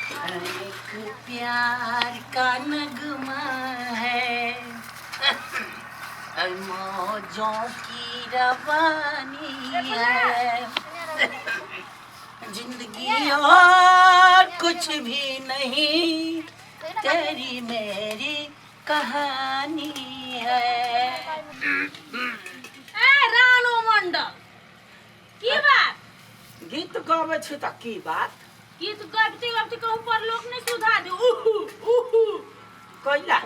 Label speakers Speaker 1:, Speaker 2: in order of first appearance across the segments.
Speaker 1: एक प्यार का नगमा है, मौजों की रवानी है, जिंदगी और कुछ भी नहीं, तेरी मेरी कहानी है।
Speaker 2: रानो मंडल की बात
Speaker 1: गीत गावे छी त की बात
Speaker 2: गीत गाबते गाबते कहूं पर लोग नहीं सुधा दे उहु उहु
Speaker 1: कैला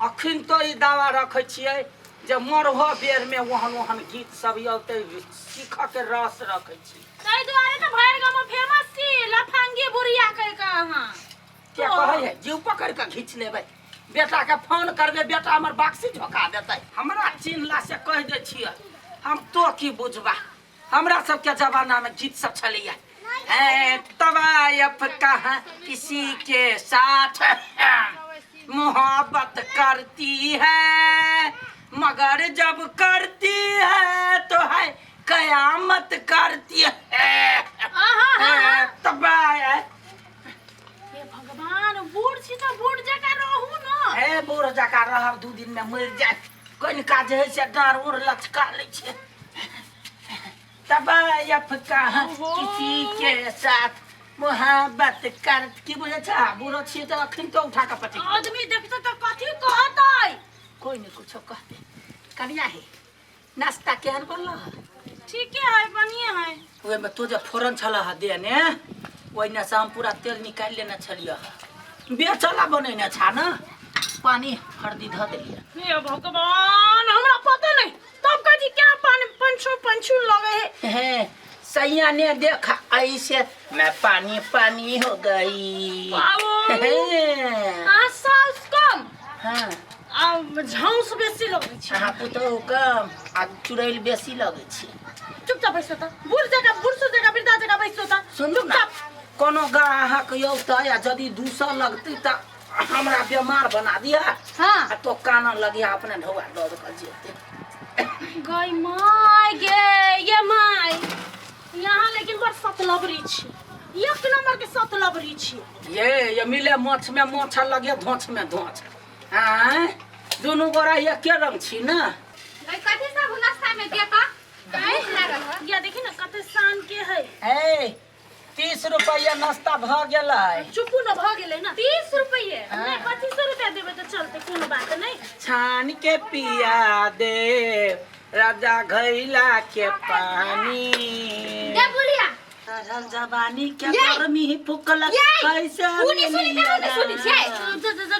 Speaker 1: अखन तो ई दावा रखे छियै जे मरहो बेर में वहन वहन गीत सब औते सीख के रस रखे छी
Speaker 2: तै दुआरे त भैर गांव में फेमस छी लफंगी बुढ़िया कह के अहां
Speaker 1: क्या कहे है जीव पकड़ के खींच लेबै बेटा के फोन करबे बेटा हमर बाक्सी झोका देतै हमरा चिन्हला से कह दे छियै हम तो की बुझबा हमरा सब के जमाना में गीत सब छलिया तवायफ कहाँ किसी के साथ मोहब्बत करती है मगर जब करती है तो है कयामत करती है तबाय
Speaker 2: भगवान बूढ़ छी त बूढ़ जका रहू न
Speaker 1: ए बूढ़ जका रहब 2 दिन में मर जाए कोन काज है से डार उड़ लचका ले छे तबायफ कहाँ किसी के साथ मोहब्बत कर की बुझे छ बूढ़ छी त अखन तो उठा के पटी
Speaker 2: आदमी देखते त कथि कहतै
Speaker 1: कोई नहीं कुछ कहते कनिया है नाश्ता केहन बनल
Speaker 2: ठीक है बढ़िया है
Speaker 1: ओए में तो जे फोरन छला ह दे ने ओइना से हम पूरा तेल निकाल लेना छलिया बेचला बनेने छ न पानी हल्दी ध देलिए
Speaker 2: हे भगवान हमरा पता नहीं तब कथि क्या पानी पंचू लगे
Speaker 1: है सैया ने देखा ऐसे मैं पानी पानी हो गई
Speaker 2: साउस कम
Speaker 1: हां
Speaker 2: आ झाउस बेसी लगे छै
Speaker 1: हां पुतो कम आ चुड़ैल बेसी लगे छै
Speaker 2: चुपचाप बैसो त बूढ़ जगह वृद्धा जगह बैसो त
Speaker 1: सुनू ना कोनो ग्राहक यौता या यदि दूसरा लगती त हमरा बीमार बना दिया
Speaker 2: हां
Speaker 1: तो कान लगिया अपने ढोआ दर्द कर जेते
Speaker 2: गई माय गे ये माय यहाँ लेकिन बड़ सतलबरी छी एक नंबर के सतलबरी छी
Speaker 1: ये मिले माछ में माछ लगे धोछ में धोछ हां दोनों गोरा ये के रंग छी ना
Speaker 2: गई कथि सब नाश्ता में दे का काहे लागल ह या देखि ना कते शान के है
Speaker 1: ए 30 रुपया नाश्ता भ गेलै
Speaker 2: चुपू न भ गेलै ना 30 रुपये नहीं 25 रुपया देबे त चलते कोनो बात नहीं
Speaker 1: छान के पिया दे राजा घैला के पानी
Speaker 2: दे बुढ़िया
Speaker 1: चढ़ल जवानी के गर्मी फुकल कैसे
Speaker 2: सुनी छै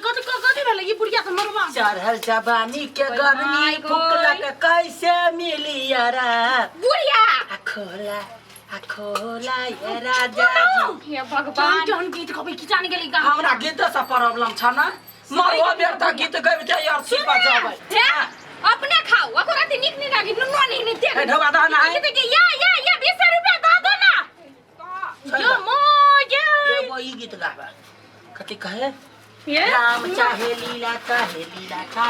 Speaker 2: कथि भेलै ई बुढ़िया त मरवा
Speaker 1: चढ़ल जवानी के गर्मी फुकल कैसे मिली यारा
Speaker 2: बुढ़िया
Speaker 1: खोला ये राजा जी
Speaker 2: हे भगवान जौन गीत कभी की जान गेली गा
Speaker 1: हमरा गीत से प्रॉब्लम छ ना मरवा बेर त गीत गबिते यार सिपा जाबै
Speaker 2: अपने खाओ ओकरा त निक निक लागी नुनवा नहीं दे
Speaker 1: ढवा दाना है
Speaker 2: या 20 रुपया द दो ना यो मोगे
Speaker 1: एगो ई गीत गाबा कथि कहे राम चाहे लीला काहे
Speaker 2: कह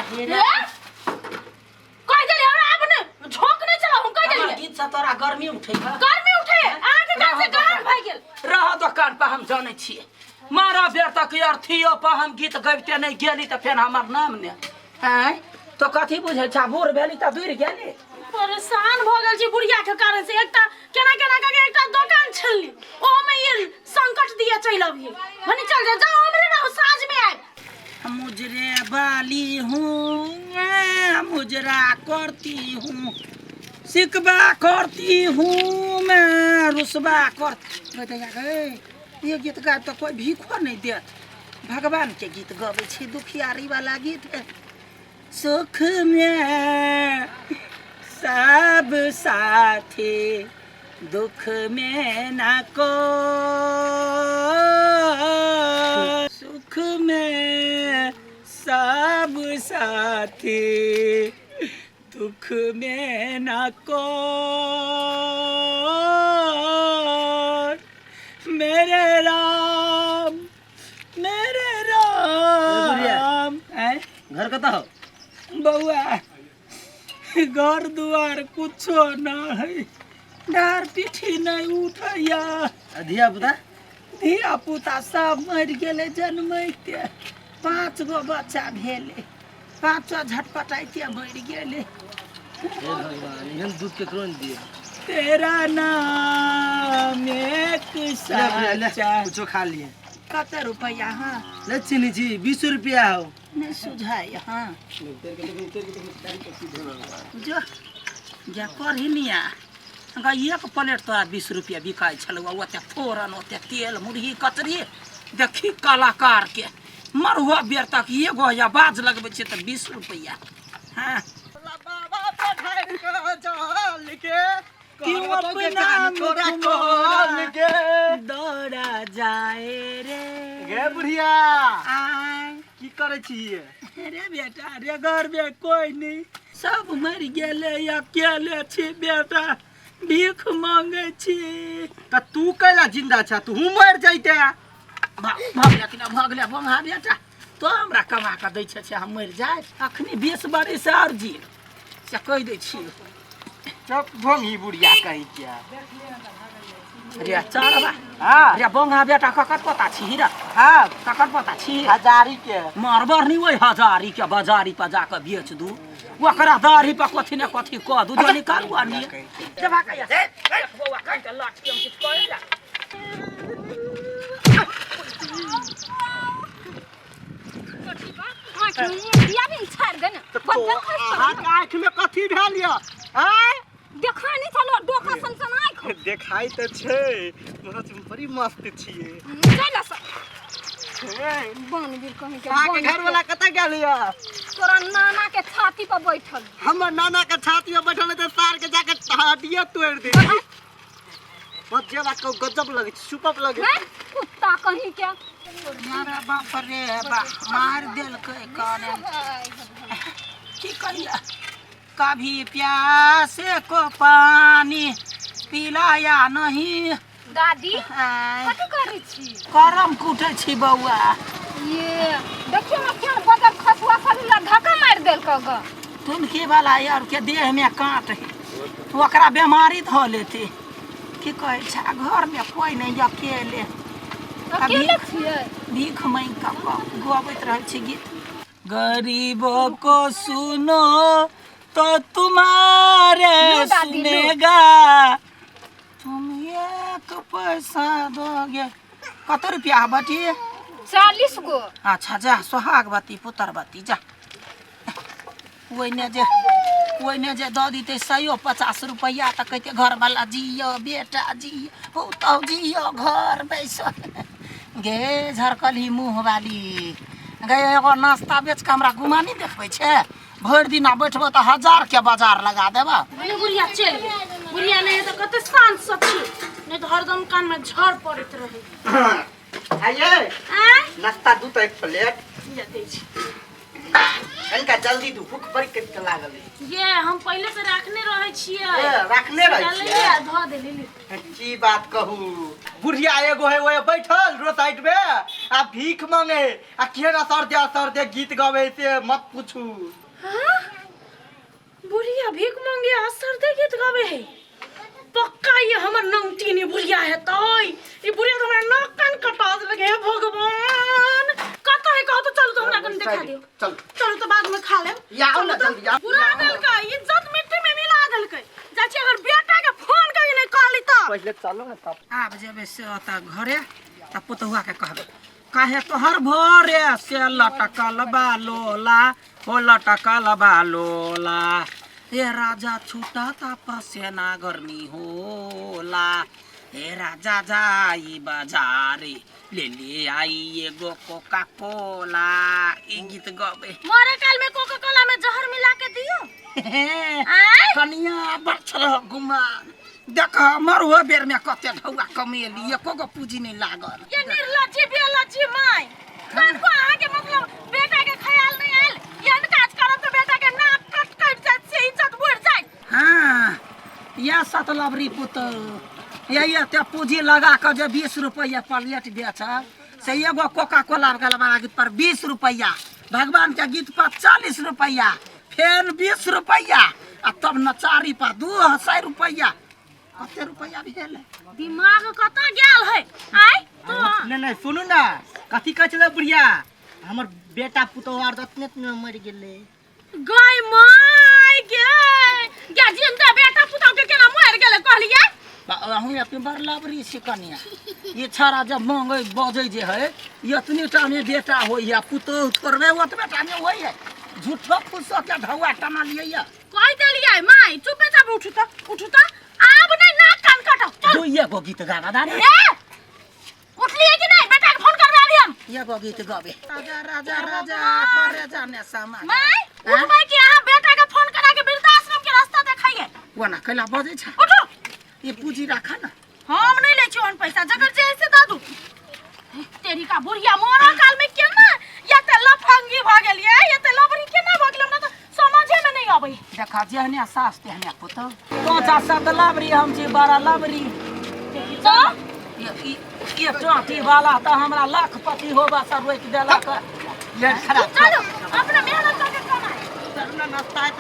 Speaker 2: दे हमरा अपने झोंक नहीं चला हम कह दे
Speaker 1: गीत से तोरा गर्मी उठै है
Speaker 2: गर्मी उठे आके कान से गरम भ गेल
Speaker 1: रह दुकान पर हम जाने छिए मारा बेर तक यार थियो पर हम गीत गबिते नहीं गेली त फेर हमर नाम ने हैं तो कथि बुझै छ बूढ़ भेली त दूर गेली
Speaker 2: परेशान भ गेल छी बुढ़िया के कारण से एकटा केना के एकटा दुकान छलली ओ में ये संकट दिया चल अभी हनी चल जाओ हमरे रहो साँझ में आ
Speaker 1: मुजरे वाली हूँ मुजरा करती हूँ सिकबा करती हूँ मैं रुसबा करती ये गीत गा तो कोई भीखो नहीं देत भगवान के गीत गावे छी दुखियारी वाला गीत है सुख में सब साथी दुख में ना को सुख में सब साथी दुख में ना को मेरे राम घर कता हो बउआ घर दुआर कुछो ना है डार पीठी नहीं उठैया
Speaker 3: अधिया बुदा
Speaker 1: धिया पुता सब मर गेले जन्मैते 5 गो बच्चा भेले 5 झटपटाइते मर गेले।
Speaker 3: हे भगवान एहन दूध केकरो न दिए।
Speaker 1: तेरा नाम एक साचा।
Speaker 3: कुछो खा लिए।
Speaker 1: कत रुपया? हाँ
Speaker 3: ले चीनी जी 20 रुपया हो।
Speaker 1: नहीं सुझाए। हाँ जो जा करही निया एक प्लेट तोरा 20 रुपया बिकाय छलौ। ओते फोरन ओते तेल मुरही कचरी देखी कलाकार के मरुआ बेर तक एगो या बाज लगबै छै त 20 रुपया। हाँ क्यों अपना दौड़ा जाए रे
Speaker 3: गे बुढ़िया
Speaker 1: आय
Speaker 3: की करे छिए?
Speaker 1: रे बेटा रे घर में कोई नहीं सब मर गेले अकेले छी बेटा भीख मांगे छी।
Speaker 3: त तू कैला जिंदा छ? तू मर जैते।
Speaker 1: भगले कि भगले बंगा बेटा तो हमरा कमा के दै छै हम मर जाए अखनी 20 बरिस और जी से कह दै छी।
Speaker 3: चुप भोंगी बुढ़िया कही क्या?
Speaker 1: रे चरबा
Speaker 3: हां
Speaker 1: रे बंगा बेटा ककर पता छी रे?
Speaker 3: हां
Speaker 1: ककर पता छी?
Speaker 3: हजारी के
Speaker 1: मारबर नहीं ओइ हजारी के बाजारी पर जाके बेच दू ओकरा दाढ़ी पर कथी ने कथी कह दू जो निकालू आनी देबा कहिया से बौआ कहि के लाठी हम किछ कहला
Speaker 4: दिया भी छाड़ दे ना
Speaker 3: आँख में कथी भेल य? आय
Speaker 4: देखा नहीं चलो डोका सनसन आँख
Speaker 3: देखाई त छै मोहत बड़ी मस्त छिए।
Speaker 4: चल स बन बिल कहीं के
Speaker 3: अहाँ के घर वाला कत गेल य?
Speaker 4: तोरा नाना के छाती पर बैठल।
Speaker 3: हमर नाना के छाती पर बैठल त सार के जाके हड्डियां तोड़ दे। मजेला को गजब लगे सुपर लगे।
Speaker 4: कुत्ता कहीं के
Speaker 1: मारा बाप रे बा मार देल के काने की कहिया कभी प्यासे को पानी पिलाया नहीं।
Speaker 4: दादी
Speaker 1: आय,
Speaker 4: कथि करै छी?
Speaker 1: करम कुटे छी बौआ।
Speaker 4: ये देखियो ना केन बदल खसुआ खरीला धक्का मार देल क ग
Speaker 1: तुनकी वाला यार के देह में काट है ओकरा बीमारी ध लेते की कहे छै घर में कोई नहीं अकेले
Speaker 4: अकेले छियै
Speaker 1: भीख मांग के गबैत रहै छी गीत। गरीबों को सुनो तो तुम्हारे सुनेगा तुम एक पैसा दोगे। कत रुपया बटी?
Speaker 4: 40 गो।
Speaker 1: अच्छा जा सोहागवती पुत्रवती जा ओइने जे दऽ दीते 150 रुपया तऽ कहते घर वाला जियो बेटा जियो पुतौ जियो घर बैसो गे झरकली मुँह वाली गे एगो नाश्ता बेच के हमरा गुमानी देखबै छै भरि दिन बैठबो तऽ 1000 के बाजार लगा देबा।
Speaker 2: बुढ़िया चल बुढ़िया नहीं तो कते शांत सब छी नहीं तो हरदम कान में झड़ पड़त रहे।
Speaker 3: आइए नाश्ता दू त एक प्लेट
Speaker 2: जा दै छी
Speaker 3: इनका जल्दी दू भूख बड़ी कट के लागल है।
Speaker 2: ये हम पहले से रखने रहे छिए
Speaker 3: रखने रहे छिए
Speaker 2: धो दे ली
Speaker 3: की बात कहू बुढ़िया एगो है वो बैठल रोड साइड में आ भीख मांगे आ केना सरदे गीत गावे से मत पूछू।
Speaker 2: हाँ? बुढ़िया भीख मांगे असर दे गीत गावे है पक्का ये हमर नौटी ने बुढ़िया है तोय ये बुढ़िया तो हमरा नाक कान कटा देलके हे भगवान कत है कह तो चल तो हमरा कन दिखा दियो
Speaker 3: चल
Speaker 2: चल तो बाद में खा ले
Speaker 3: आओ ना जल्दी आओ
Speaker 2: पूरा देलके इज्जत मिट्टी में मिला देलके जाची अगर बेटा के फोन करी नहीं कहली त
Speaker 3: पहले चलो ना तब
Speaker 1: आब जेबे से ओता घरे त पुतहुआ के कहबे काहे तोहर भोरे से लटकल बा लोला हो लटकल बा लोला हे राजा छूटा ता पसेना गर्मी होला हे राजा जाई बाजारे ले आई एगो कोका कोला ई गीत गबे
Speaker 2: मोरे काल में कोका कोला में जहर मिला के दियो
Speaker 1: कनिया बचल गुमान देख मरुआ बेर में कते ढौआ कमेली एको गो पूंजी नहीं लागल।
Speaker 2: ये निर्लज्जी बेलज्जी माय कान को आ के मतलब बेटा के ख्याल नहीं आयल ये काज करब तो बेटा के नाक कट जात से इज्जत बढ़ जाए।
Speaker 1: हाँ या सतलबरी पुत ये ते पूंजी लगा के जे 20 रुपया प्लेट बेच से एगो कोका कोला वाला गीत पर 20 रुपया भगवान के गीत पर 40 रुपया फेन 20 रुपया आ तब नचारी पर 200 रुपया कते रुपया भेल
Speaker 2: दिमाग कत गेल है आय
Speaker 3: नहीं सुनू ना कथी कह चल बुढ़िया हमर बेटा पुतौह आर दतने मर गेले
Speaker 2: गाय माय गे जिंदा बेटा पुतौह के केना मर गेले कहलिए
Speaker 1: हम अपने बरलाबरी से कनिया ये छाड़ा जब मांगे बजे जे है इतने टा में बेटा हो या पुतौह थोड़े ओतबे टा में होई है झूठो फुसो के ढौआ टना लिए
Speaker 2: कह देलिए माय चुपे चाप उठ त आब नहीं नाक कान काटो चल
Speaker 1: तू ये गो गीत गाना दानी
Speaker 2: उठलिए कि नहीं बेटा के फोन करबे अभी हम
Speaker 1: ये गो गीत गावे राजा राजा राजा करे जाने सामान
Speaker 2: माय उठबै कि अहाँ बेटा के फोन करा के वृद्धाश्रम के रास्ता देखाइए
Speaker 1: वो ना कैला बजे छ
Speaker 2: उठो
Speaker 1: ये पूंजी रखा ना
Speaker 2: हम नहीं ले छियन पैसा जगर जे से दादू तेरी का बुढ़िया मोरा काल में केना या ते लफंगी भ गेलिए या ते लबरी केना भ गेल ना तो समझे में नहीं आबै
Speaker 1: देखा जेहने सास तेहने पुतौह पांचा शब्द लाबरी हम छी 12 लाबरी
Speaker 2: तो
Speaker 1: ये टाटी वाला तो हमरा लाखपति होबा सब रोक देला कर
Speaker 3: ये खराब
Speaker 2: चलो अपना मेहनत करके कमाए
Speaker 3: नाश्ता है